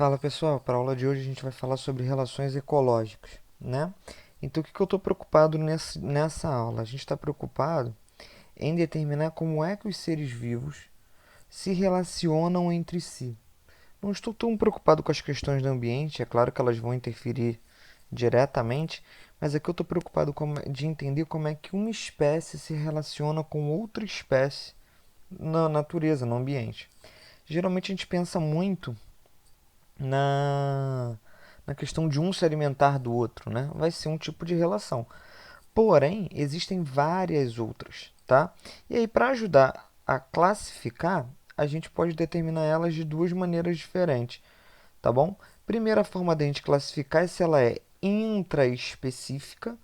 Fala pessoal, para a aula de hoje a gente vai falar sobre relações ecológicas, né? Então o que eu estou preocupado nessa aula? A gente está preocupado em determinar como é que os seres vivos se relacionam entre si. Não estou tão preocupado com as questões do ambiente, é claro que elas vão interferir diretamente, mas aqui eu estou preocupado de entender como é que uma espécie se relaciona com outra espécie na natureza, no ambiente. Geralmente a gente pensa muito na, na questão de um se alimentar do outro, né? Vai ser um tipo de relação. Porém, existem várias outras, tá? E aí, para ajudar a classificar, a gente pode determinar elas de duas maneiras diferentes, tá bom? Primeira forma da gente classificar é se ela é intraespecífica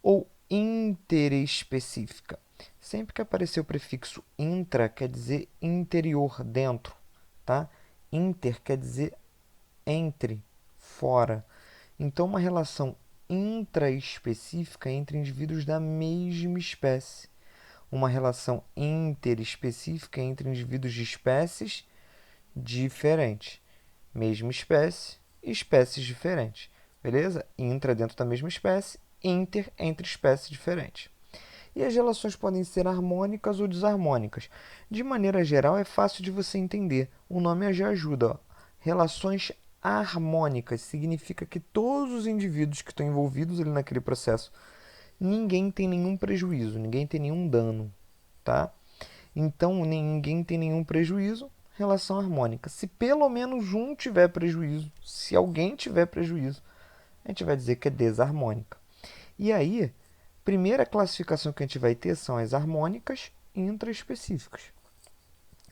ou interespecífica. Sempre que aparecer o prefixo intra, quer dizer interior, dentro, tá? Inter quer dizer entre, fora. Então, uma relação intraespecífica entre indivíduos da mesma espécie. Uma relação interespecífica entre indivíduos de espécies diferentes. Mesma espécie, espécies diferentes. Beleza? Intra dentro da mesma espécie, inter entre espécies diferentes. E as relações podem ser harmônicas ou desarmônicas. De maneira geral, é fácil de você entender. O nome já ajuda. Ó. Relações harmônicas significa que todos os indivíduos que estão envolvidos ali naquele processo, ninguém tem nenhum prejuízo, ninguém tem nenhum dano, tá? Então, ninguém tem nenhum prejuízo, relação harmônica. Se pelo menos um tiver prejuízo, se alguém tiver prejuízo, a gente vai dizer que é desarmônica. E aí, primeira classificação que a gente vai ter são as harmônicas intraespecíficas.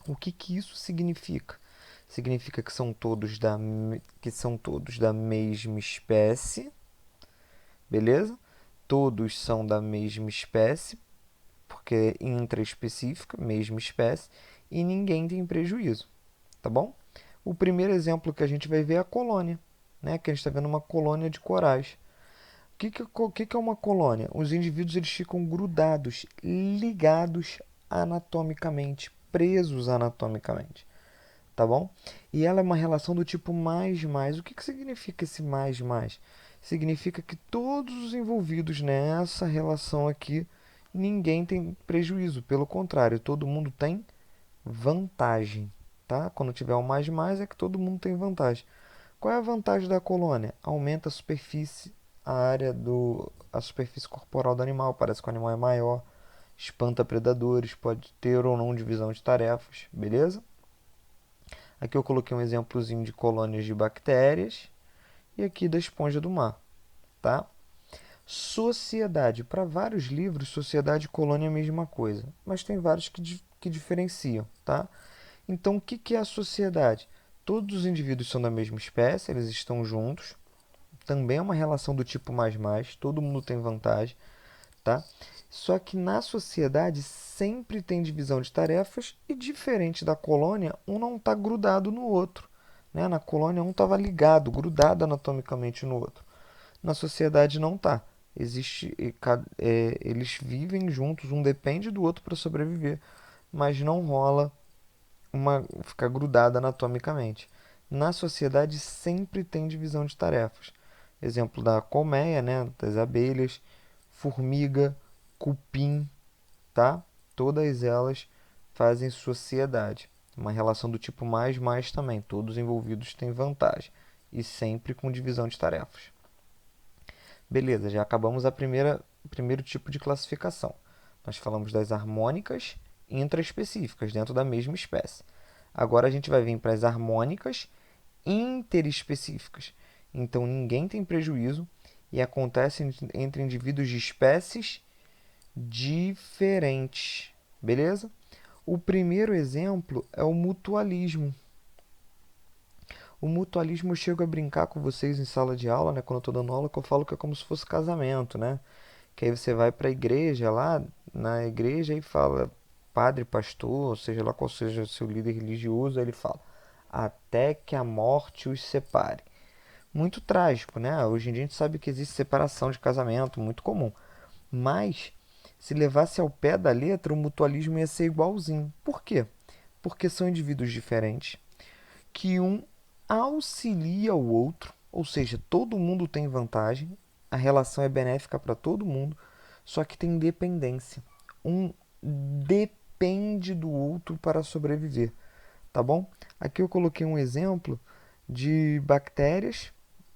O que isso significa? Significa que são todos da mesma espécie, beleza? Todos são da mesma espécie, porque é intraespecífica, mesma espécie, e ninguém tem prejuízo, tá bom? O primeiro exemplo que a gente vai ver é a colônia, né? Que a gente está vendo uma colônia de corais. O que é uma colônia? Os indivíduos eles ficam grudados, ligados anatomicamente, presos anatomicamente, tá bom? E ela é uma relação do tipo mais mais. O que significa esse mais mais? Significa que todos os envolvidos nessa relação aqui, ninguém tem prejuízo, pelo contrário, todo mundo tem vantagem, tá? Quando tiver o mais mais é que todo mundo tem vantagem. Qual é a vantagem da colônia? Aumenta a superfície, a superfície corporal do animal, parece que o animal é maior, espanta predadores, pode ter ou não divisão de tarefas, beleza? Aqui eu coloquei um exemplozinho de colônias de bactérias e aqui da esponja do mar, tá? Sociedade. Para vários livros, sociedade e colônia é a mesma coisa, mas tem vários que diferenciam, tá? Então, o que é a sociedade? Todos os indivíduos são da mesma espécie, eles estão juntos. Também é uma relação do tipo mais mais, todo mundo tem vantagem, tá? Só que na sociedade sempre tem divisão de tarefas e diferente da colônia, um não está grudado no outro, né? Na colônia um estava ligado, grudado anatomicamente no outro. Na sociedade não está. Eles vivem juntos, um depende do outro para sobreviver, mas não rola ficar grudado anatomicamente. Na sociedade sempre tem divisão de tarefas. Exemplo da colmeia, né, das abelhas, formiga, cupim, tá? Todas elas fazem sociedade. Uma relação do tipo mais mais também. Todos envolvidos têm vantagem e sempre com divisão de tarefas. Beleza, já acabamos o primeiro tipo de classificação. Nós falamos das harmônicas intraespecíficas dentro da mesma espécie. Agora a gente vai vir para as harmônicas interespecíficas. Então ninguém tem prejuízo e acontece entre indivíduos de espécies diferentes. Beleza? O primeiro exemplo é o mutualismo. O mutualismo eu chego a brincar com vocês em sala de aula, né, quando eu estou dando aula, que eu falo que é como se fosse casamento, né? Que aí você vai para a igreja lá, na igreja e fala, padre, pastor, seja lá qual seja o seu líder religioso, aí ele fala, até que a morte os separe. Muito trágico, né? Hoje em dia a gente sabe que existe separação de casamento, muito comum. Mas, se levasse ao pé da letra, o mutualismo ia ser igualzinho. Por quê? Porque são indivíduos diferentes, que um auxilia o outro, ou seja, todo mundo tem vantagem, a relação é benéfica para todo mundo, só que tem dependência. Um depende do outro para sobreviver, tá bom? Aqui eu coloquei um exemplo de bactérias,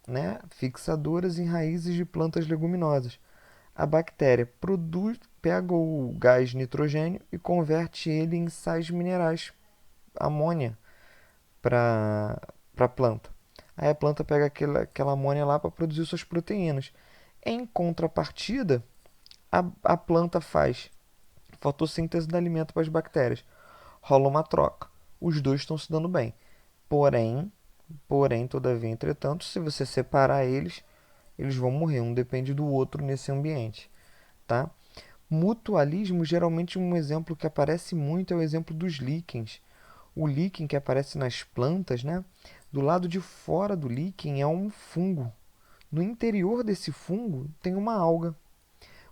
né, fixadoras em raízes de plantas leguminosas. A bactéria pega o gás nitrogênio e converte ele em sais minerais, amônia, para a planta. Aí a planta pega aquela amônia lá para produzir suas proteínas. Em contrapartida, a planta faz fotossíntese do alimento para as bactérias. Rola uma troca. Os dois estão se dando bem. Porém, todavia, entretanto, se você separar eles, eles vão morrer. Um depende do outro nesse ambiente, tá? Mutualismo, geralmente um exemplo que aparece muito é o exemplo dos líquens. O líquen que aparece nas plantas, né? Do lado de fora do líquen é um fungo. No interior desse fungo tem uma alga.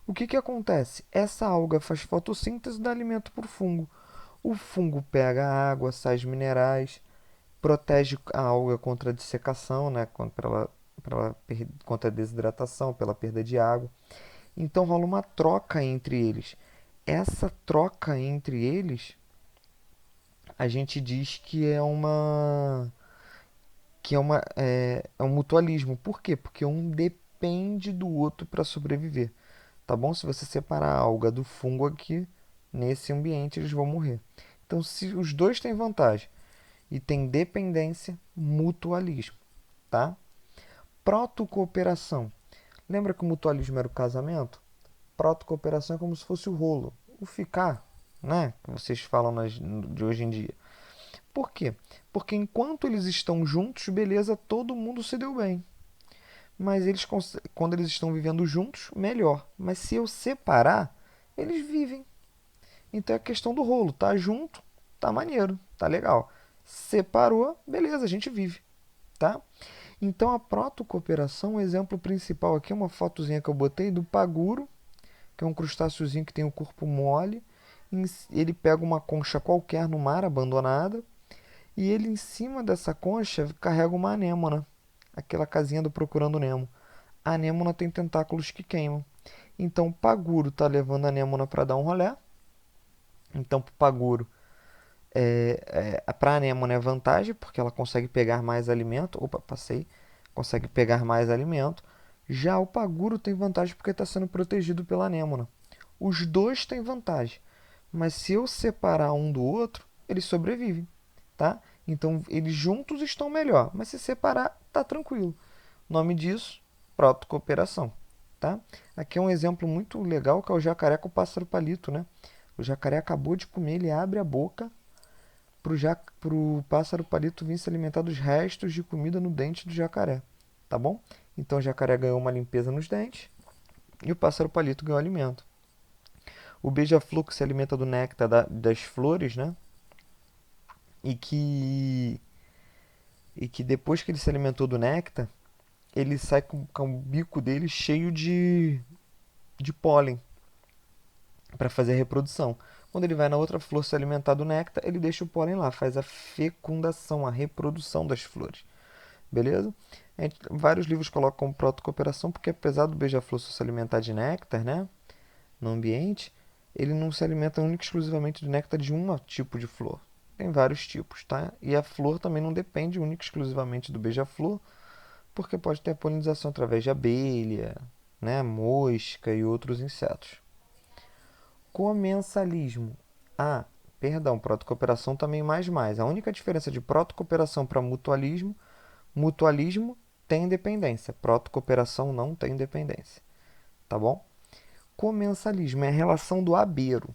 O que acontece? Essa alga faz fotossíntese e dá alimento para o fungo. O fungo pega a água, sais minerais, protege a alga contra a dessecação, né? Contra a desidratação, pela perda de água. Então rola uma troca entre eles. Essa troca entre eles, a gente diz que é um mutualismo. Por quê? Porque um depende do outro para sobreviver. Tá bom? Se você separar a alga do fungo aqui, nesse ambiente, eles vão morrer. Então, se os dois têm vantagem e têm dependência, mutualismo, tá? Protocooperação. Lembra que o mutualismo era o casamento? Protocooperação é como se fosse o rolo, o ficar, né? Que vocês falam de hoje em dia. Por quê? Porque enquanto eles estão juntos, beleza, todo mundo se deu bem. Mas quando eles estão vivendo juntos, melhor. Mas se eu separar, eles vivem. Então é a questão do rolo. Tá junto, tá maneiro, tá legal. Separou, beleza, a gente vive, tá? Então a protocooperação, o exemplo principal aqui é uma fotozinha que eu botei do paguro, que é um crustáceozinho que tem o corpo mole. Ele pega uma concha qualquer no mar, abandonada, e ele em cima dessa concha carrega uma anêmona, aquela casinha do Procurando Nemo. A anêmona tem tentáculos que queimam. Então o paguro está levando a anêmona para dar um rolé. Então para o paguro, para a anêmona é vantagem, porque ela consegue pegar mais alimento. Opa, passei. Consegue pegar mais alimento. Já o paguro tem vantagem porque está sendo protegido pela anêmona. Os dois têm vantagem. Mas se eu separar um do outro, eles sobrevivem, tá? Então eles juntos estão melhor, mas se separar, tá tranquilo. O nome disso, protocooperação, tá? Aqui é um exemplo muito legal que é o jacaré com o pássaro palito, né? O jacaré acabou de comer, ele abre a boca pro pássaro palito vir se alimentar dos restos de comida no dente do jacaré, tá bom? Então o jacaré ganhou uma limpeza nos dentes e o pássaro palito ganhou alimento. O beija-flor que se alimenta do néctar das flores, né? E que, e que depois que ele se alimentou do néctar, ele sai com o bico dele cheio de pólen para fazer a reprodução. Quando ele vai na outra flor se alimentar do néctar, ele deixa o pólen lá, faz a fecundação, a reprodução das flores. Beleza? Vários livros colocam como protocooperação, porque apesar do beija-flor se alimentar de néctar, né, no ambiente, ele não se alimenta única e exclusivamente do néctar de um tipo de flor. Tem vários tipos, tá? E a flor também não depende única e exclusivamente do beija-flor, porque pode ter a polinização através de abelha, né, mosca e outros insetos. Comensalismo. Ah, perdão, protocooperação também mais. A única diferença de protocooperação para mutualismo, mutualismo tem independência, protocooperação não tem independência, tá bom? Comensalismo é a relação do abeiro,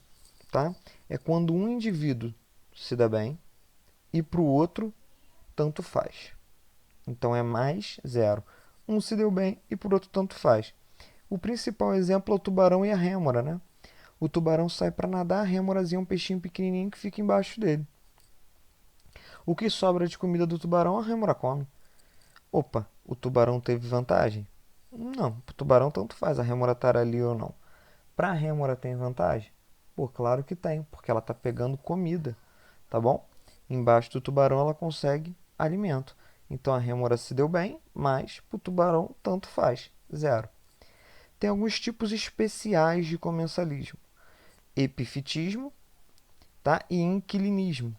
tá? É quando um indivíduo se dá bem e para o outro tanto faz. Então é mais zero. Um se deu bem e por outro tanto faz. O principal exemplo é o tubarão e a rêmora, né? O tubarão sai para nadar, a rêmorazinha é um peixinho pequenininho que fica embaixo dele. O que sobra de comida do tubarão, a rêmora come. Opa, o tubarão teve vantagem? Não, o tubarão tanto faz a rêmora estar ali ou não. Para a rêmora tem vantagem? Pô, claro que tem, porque ela está pegando comida, tá bom? Embaixo do tubarão ela consegue alimento. Então a rêmora se deu bem, mas para o tubarão tanto faz, zero. Tem alguns tipos especiais de comensalismo: epifitismo, tá? E inquilinismo.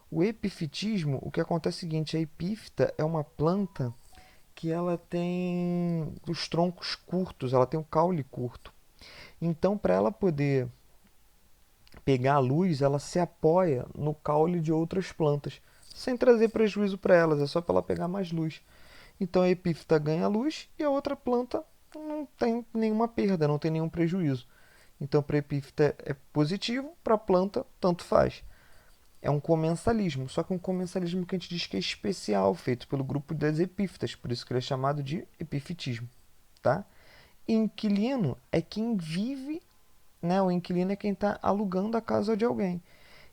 O epifitismo, o que acontece é o seguinte: a epífita é uma planta que ela tem os troncos curtos, ela tem o caule curto. Então, para ela poder pegar a luz, ela se apoia no caule de outras plantas, sem trazer prejuízo para elas, é só para ela pegar mais luz. Então a epífita ganha luz e a outra planta não tem nenhuma perda, não tem nenhum prejuízo. Então para a epífita é positivo, para a planta tanto faz. É um comensalismo, só que um comensalismo que a gente diz que é especial, feito pelo grupo das epífitas, por isso que ele é chamado de epifitismo. Tá? Inquilino é quem vive, né? O inquilino é quem está alugando a casa de alguém.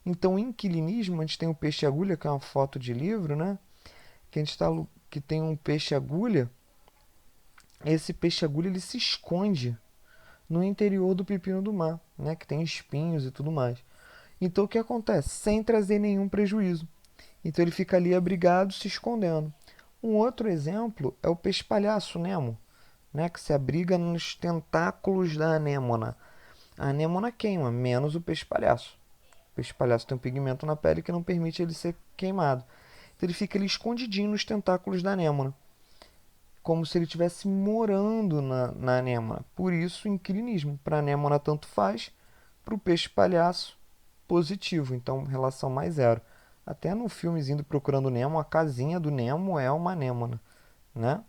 Então, o inquilinismo, a gente tem o peixe-agulha, que é uma foto de livro, né? Que a gente tá, que tem um peixe-agulha. Esse peixe-agulha ele se esconde no interior do pepino do mar, né? Que tem espinhos e tudo mais. Então, o que acontece? Sem trazer nenhum prejuízo. Então, ele fica ali abrigado, se escondendo. Um outro exemplo é o peixe-palhaço, Nemo, né? Que se abriga nos tentáculos da anêmona. A anêmona queima, menos o peixe-palhaço. O peixe-palhaço tem um pigmento na pele que não permite ele ser queimado. Então ele fica ali escondidinho nos tentáculos da anêmona, como se ele estivesse morando na anêmona. Por isso, inquilinismo. Para a anêmona tanto faz, para o peixe-palhaço positivo. Então, relação mais zero. Até no filmezinho do Procurando Nemo, a casinha do Nemo é uma anêmona, né?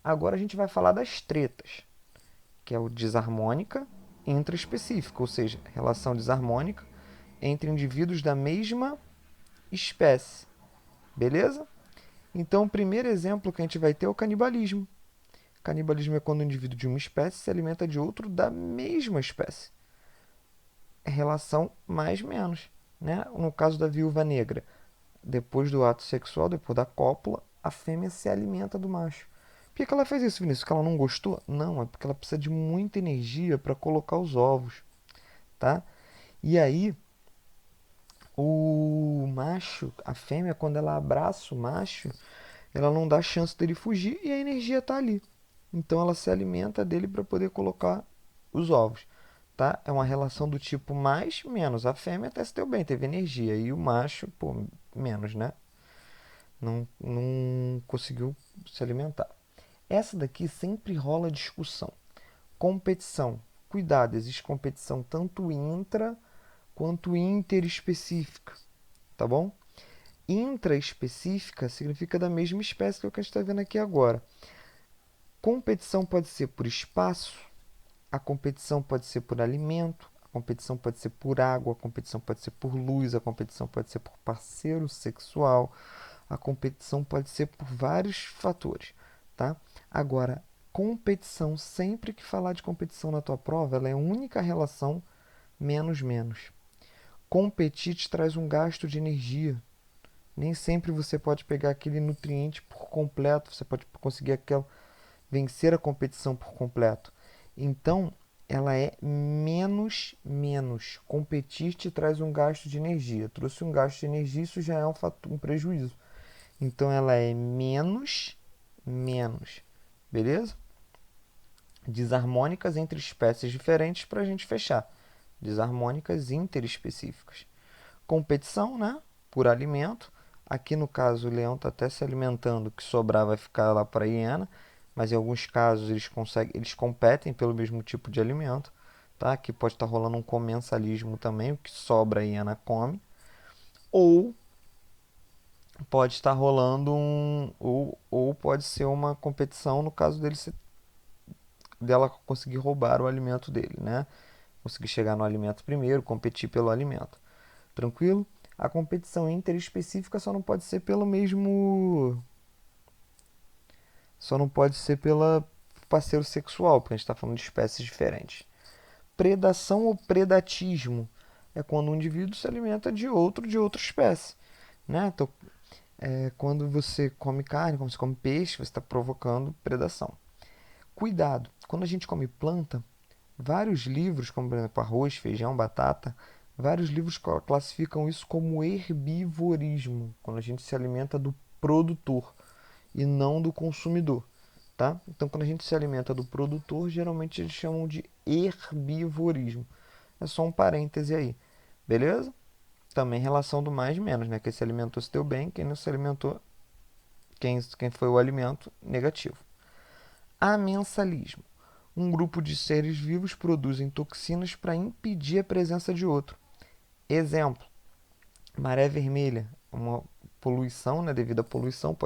Agora a gente vai falar das tretas, que é o desarmônica intraespecífica, ou seja, relação desarmônica entre indivíduos da mesma espécie. Beleza? Então, o primeiro exemplo que a gente vai ter é o canibalismo. Canibalismo é quando o indivíduo de uma espécie se alimenta de outro da mesma espécie. É relação mais menos. Né? No caso da viúva negra, depois do ato sexual, depois da cópula, a fêmea se alimenta do macho. Por que ela fez isso, Vinícius? Porque ela não gostou? Não, é porque ela precisa de muita energia para colocar os ovos. Tá? E aí, o macho, a fêmea, quando ela abraça o macho, ela não dá chance dele fugir e a energia está ali. Então ela se alimenta dele para poder colocar os ovos. Tá? É uma relação do tipo mais menos. A fêmea até se deu bem, teve energia. E o macho, pô, menos, né? Não conseguiu se alimentar. Essa daqui sempre rola discussão. Competição. Cuidado, existe competição tanto intra quanto interespecífica. Tá bom? Intraespecífica significa da mesma espécie que é o que a gente está vendo aqui agora. Competição pode ser por espaço, a competição pode ser por alimento, a competição pode ser por água, a competição pode ser por luz, a competição pode ser por parceiro sexual, a competição pode ser por vários fatores, tá? Agora, competição, sempre que falar de competição na tua prova, ela é a única relação menos menos. Competir te traz um gasto de energia. Nem sempre você pode pegar aquele nutriente por completo, você pode conseguir vencer a competição por completo. Então, ela é menos menos. Competir te traz um gasto de energia. Trouxe um gasto de energia, isso já é um prejuízo. Então, ela é menos menos. Beleza? Desarmônicas entre espécies diferentes para a gente fechar. Desarmônicas interespecíficas. Competição, né? Por alimento. Aqui no caso o leão está até se alimentando, o que sobrar vai ficar lá para a hiena, mas em alguns casos eles competem pelo mesmo tipo de alimento, tá? Aqui pode estar rolando um comensalismo também, o que sobra a hiena come, ou pode estar rolando ou pode ser uma competição no caso dela conseguir roubar o alimento dele, né? Conseguir chegar no alimento primeiro, competir pelo alimento. Tranquilo? A competição interespecífica só não pode ser pelo mesmo. Só não pode ser pela parceiro sexual, porque a gente está falando de espécies diferentes. Predação ou predatismo é quando um indivíduo se alimenta de outra espécie. Né? Então, quando você come carne, quando você come peixe, você está provocando predação. Cuidado, quando a gente come planta, vários livros, como por exemplo arroz, feijão, batata, vários livros classificam isso como herbivorismo, quando a gente se alimenta do produtor e não do consumidor, tá? Então, quando a gente se alimenta do produtor, geralmente eles chamam de herbivorismo. É só um parêntese aí, beleza? Também relação do mais e menos, né? Quem se alimentou se deu bem, quem não se alimentou, quem foi o alimento, negativo. Amensalismo. Um grupo de seres vivos produzem toxinas para impedir a presença de outro. Exemplo, maré vermelha, uma poluição, né, devido à poluição,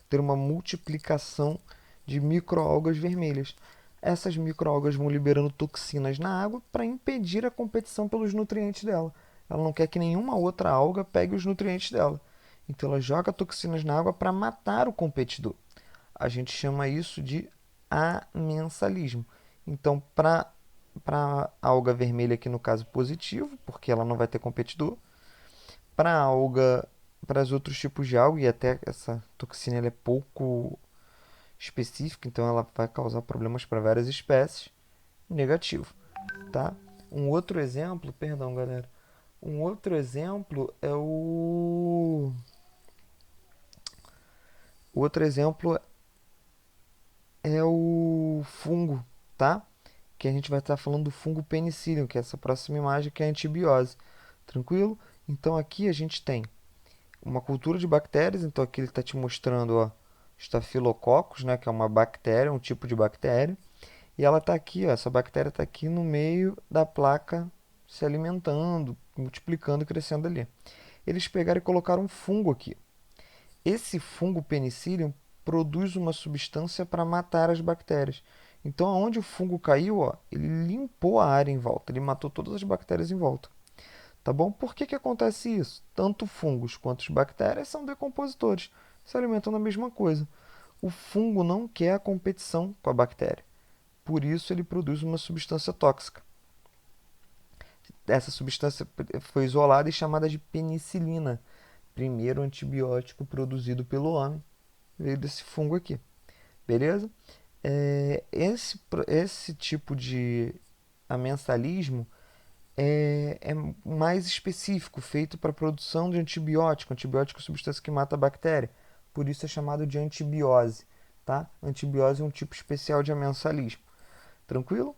ter uma multiplicação de microalgas vermelhas. Essas microalgas vão liberando toxinas na água para impedir a competição pelos nutrientes dela. Ela não quer que nenhuma outra alga pegue os nutrientes dela. Então ela joga toxinas na água para matar o competidor. A gente chama isso de amensalismo. Então, para a alga vermelha, aqui no caso positivo, porque ela não vai ter competidor. Para a alga, para os outros tipos de alga, e até essa toxina ela é pouco específica, então ela vai causar problemas para várias espécies, negativo, tá? Um outro exemplo, perdão, galera. Um outro exemplo é o outro exemplo é o fungo, tá? Que a gente vai estar falando do fungo penicillium, que é essa próxima imagem, que é a antibiose. Tranquilo? Então aqui a gente tem uma cultura de bactérias, então aqui ele está te mostrando, ó, Staphylococcus, né, que é uma bactéria, um tipo de bactéria, e ela está aqui, ó, essa bactéria está aqui no meio da placa se alimentando, multiplicando e crescendo ali. Eles pegaram e colocaram um fungo aqui. Esse fungo penicillium produz uma substância para matar as bactérias. Então, aonde o fungo caiu, ó, ele limpou a área em volta, ele matou todas as bactérias em volta. Tá bom? Por que que acontece isso? Tanto fungos quanto as bactérias são decompositores, se alimentam da mesma coisa. O fungo não quer a competição com a bactéria, por isso ele produz uma substância tóxica. Essa substância foi isolada e chamada de penicilina, primeiro antibiótico produzido pelo homem, veio desse fungo aqui. Beleza? Esse tipo de amensalismo é mais específico, feito para a produção de antibiótico. Antibiótico é substância que mata a bactéria. Por isso é chamado de antibiose. Tá? Antibiose é um tipo especial de amensalismo. Tranquilo?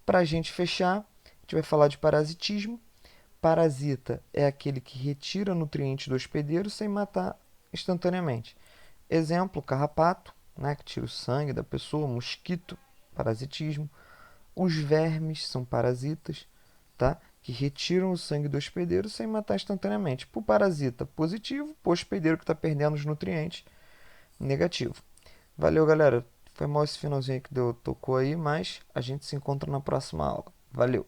Para a gente fechar, a gente vai falar de parasitismo. Parasita é aquele que retira nutrientes do hospedeiro sem matar instantaneamente. Exemplo, carrapato, né, que tira o sangue da pessoa, mosquito, parasitismo. Os vermes são parasitas, tá? Que retiram o sangue do hospedeiro sem matar instantaneamente. Para o parasita, positivo. Para o hospedeiro que está perdendo os nutrientes, negativo. Valeu, galera. Foi mal esse finalzinho que tocou aí, mas a gente se encontra na próxima aula. Valeu!